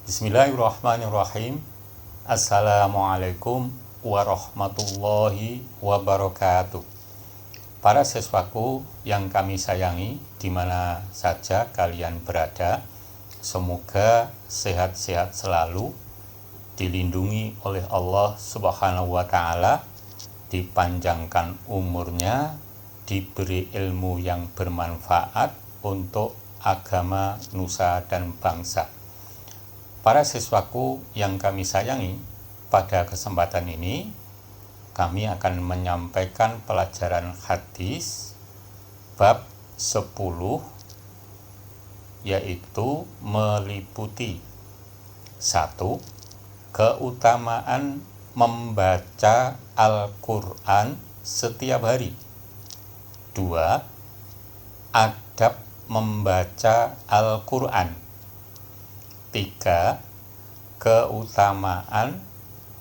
Bismillahirrahmanirrahim. Assalamualaikum warahmatullahi wabarakatuh. Para siswaku yang kami sayangi, di mana saja kalian berada, semoga sehat-sehat selalu, dilindungi oleh Allah Subhanahu wa Ta'ala, dipanjangkan umurnya, diberi ilmu yang bermanfaat untuk agama, nusa, dan bangsa. Para siswaku yang kami sayangi, pada kesempatan ini kami akan menyampaikan pelajaran hadis bab 10, yaitu meliputi 1. Keutamaan membaca Al-Quran setiap hari. 2. Adab membaca Al-Quran. 3. Keutamaan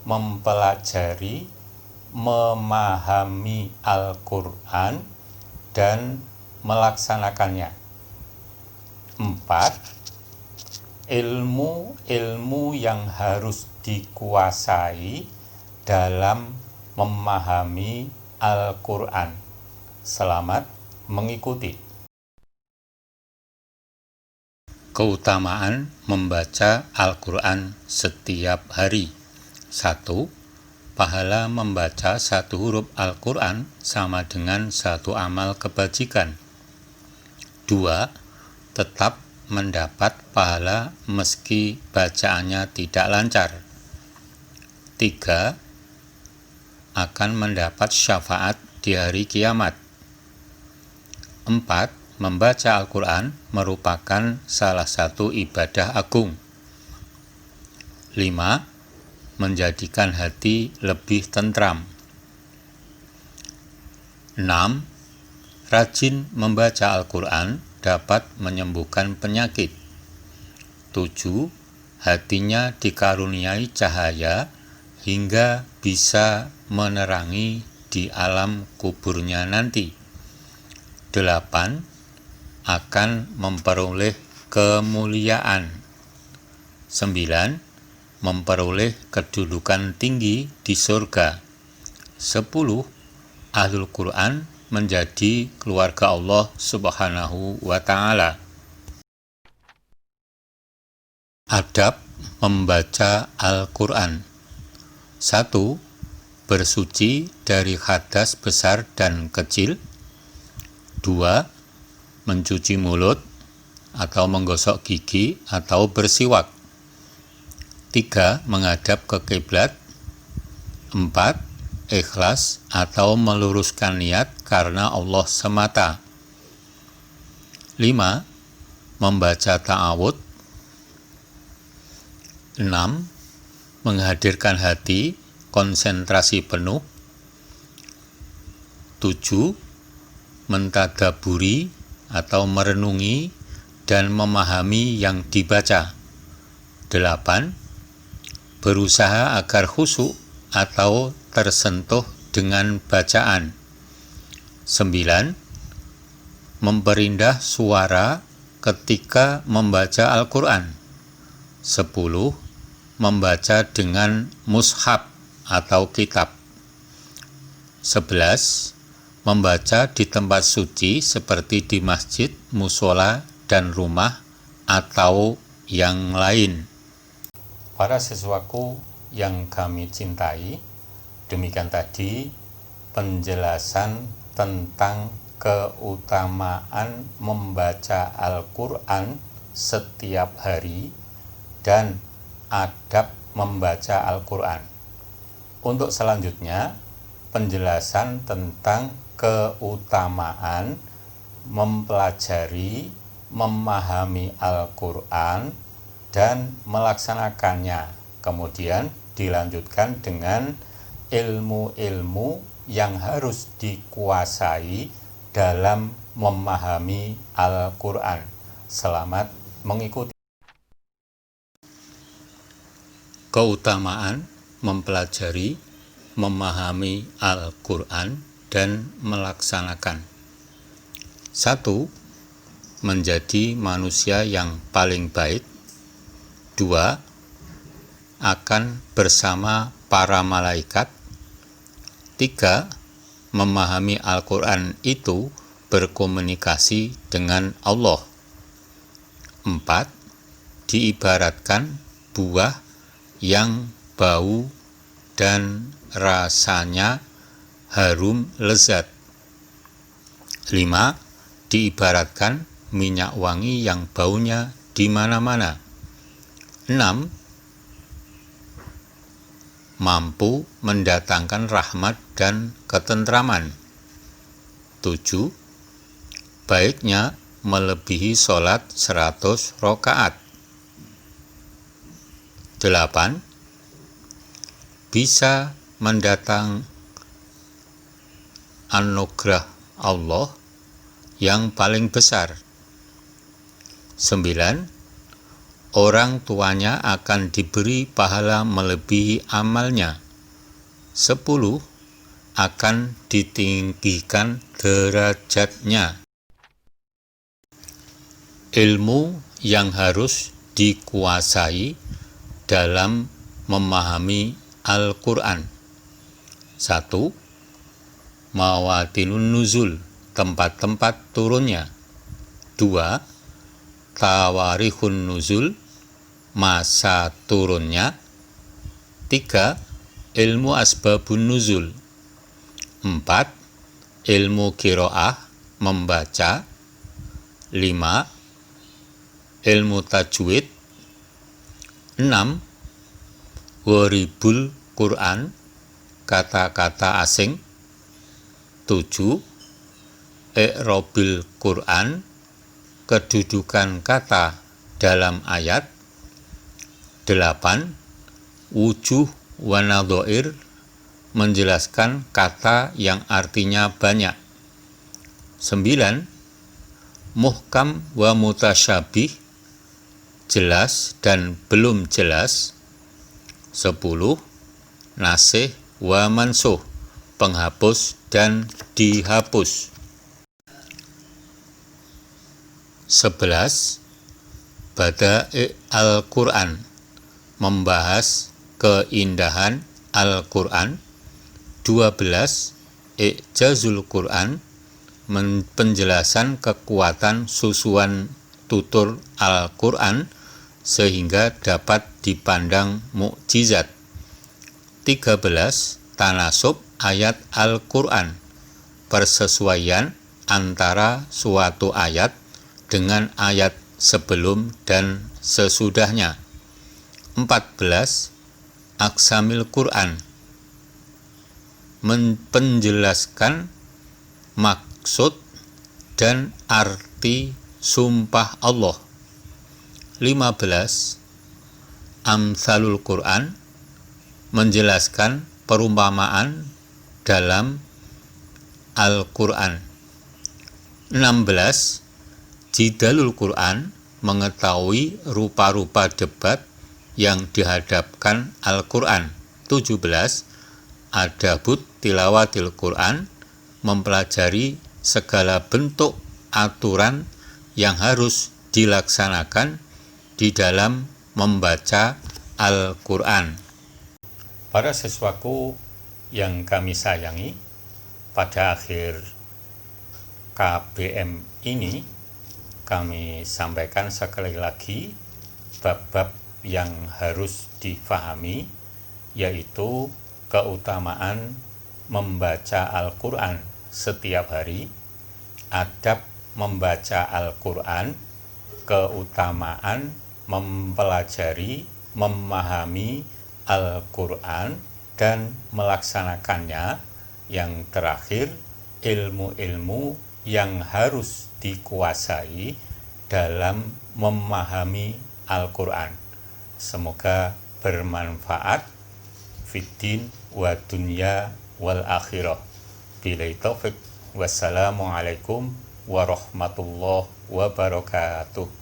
mempelajari, memahami Al-Quran dan melaksanakannya. 4. Ilmu-ilmu yang harus dikuasai dalam memahami Al-Quran. Selamat mengikuti. Keutamaan membaca Al-Quran setiap hari. 1. Pahala membaca satu huruf Al-Quran sama dengan satu amal kebajikan. 2. Tetap mendapat pahala meski bacaannya tidak lancar. 3. Akan mendapat syafaat di hari kiamat. 4. Membaca Al-Quran merupakan salah satu ibadah agung. 5. Menjadikan hati lebih tentram. 6. Rajin membaca Al-Quran dapat menyembuhkan penyakit. 7. Hatinya dikaruniai cahaya hingga bisa menerangi di alam kuburnya nanti. 8. Akan memperoleh kemuliaan. 9. Memperoleh kedudukan tinggi di surga. 10. Ahlul Quran menjadi keluarga Allah Subhanahu wa Ta'ala. Adab membaca Al-Quran. 1. Bersuci dari hadas besar dan kecil. 2. Mencuci mulut atau menggosok gigi atau bersiwak. 3. Menghadap ke kiblat. 4. Ikhlas atau meluruskan niat karena Allah semata. 5. Membaca ta'awud. 6. Menghadirkan hati, konsentrasi penuh. 7. Mentadaburi atau merenungi dan memahami yang dibaca. 8. Berusaha agar khusyuk atau tersentuh dengan bacaan. 9. Memperindah suara ketika membaca Al-Quran. 10. Membaca dengan mushaf atau kitab. 11. Membaca di tempat suci seperti di masjid, musola, dan rumah atau yang lain. Para siswaku yang kami cintai, demikian tadi penjelasan tentang keutamaan membaca Al-Quran setiap hari dan adab membaca Al-Quran. Untuk selanjutnya, penjelasan tentang keutamaan mempelajari, memahami Al-Quran dan melaksanakannya. Kemudian dilanjutkan dengan ilmu-ilmu yang harus dikuasai dalam memahami Al-Quran. Selamat mengikuti. Keutamaan mempelajari, memahami Al-Quran dan melaksanakan. 1. Menjadi manusia yang paling baik. 2. akan bersama para malaikat. 3. Memahami Al-Quran itu berkomunikasi dengan Allah. 4. Diibaratkan buah yang bau dan rasanya harum lezat. 5. Diibaratkan minyak wangi yang baunya di mana-mana. 6. Mampu mendatangkan rahmat dan ketentraman. 7. Baiknya melebihi sholat 100 rakaat. 8. Bisa mendatang anugerah Allah yang paling besar. 9. Orang tuanya akan diberi pahala melebihi amalnya. 10. Akan ditinggikan derajatnya. Ilmu yang harus dikuasai dalam memahami Al-Quran. 1. Mawatinun nuzul, tempat-tempat turunnya. 2. Tawarikhun nuzul, masa turunnya. 3. Ilmu asbabun nuzul. 4. Ilmu qiraah, membaca. 5. Ilmu tajwid. 6. Gharibul Quran, kata-kata asing. 7. I'robil Quran, kedudukan kata dalam ayat. 8. Wujuh wa nadhair, menjelaskan kata yang artinya banyak. 9. Muhkam wa mutasyabih, jelas dan belum jelas. 10. Nasikh wa mansukh, penghapus dan dihapus. 11. Bada'i Al-Quran, membahas keindahan Al-Quran. 12. I'jazul Quran, penjelasan kekuatan susuan tutur Al-Quran sehingga dapat dipandang mukjizat. 13. Tanasub ayat Al-Quran, persesuaian antara suatu ayat dengan ayat sebelum dan sesudahnya. 14. Aqsamil Quran, menjelaskan maksud dan arti sumpah Allah. 15. Amsalul Quran, menjelaskan perumpamaan dalam Al-Quran. 16. Jidalul Quran, mengetahui rupa-rupa debat yang dihadapkan Al-Quran. 17. Adabut tilawatil Quran, mempelajari segala bentuk aturan yang harus dilaksanakan di dalam membaca Al-Quran. Para siswaku yang kami sayangi, pada akhir KBM ini kami sampaikan sekali lagi bab-bab yang harus difahami, yaitu keutamaan membaca Al-Quran setiap hari, adab membaca Al-Quran, keutamaan mempelajari, memahami Al-Quran dan melaksanakannya. Yang terakhir, ilmu-ilmu yang harus dikuasai dalam memahami Al-Quran. Semoga bermanfaat fiddin wa dunya wal akhirah. Billahi taufiq. Wassalamualaikum warahmatullahi wabarakatuh.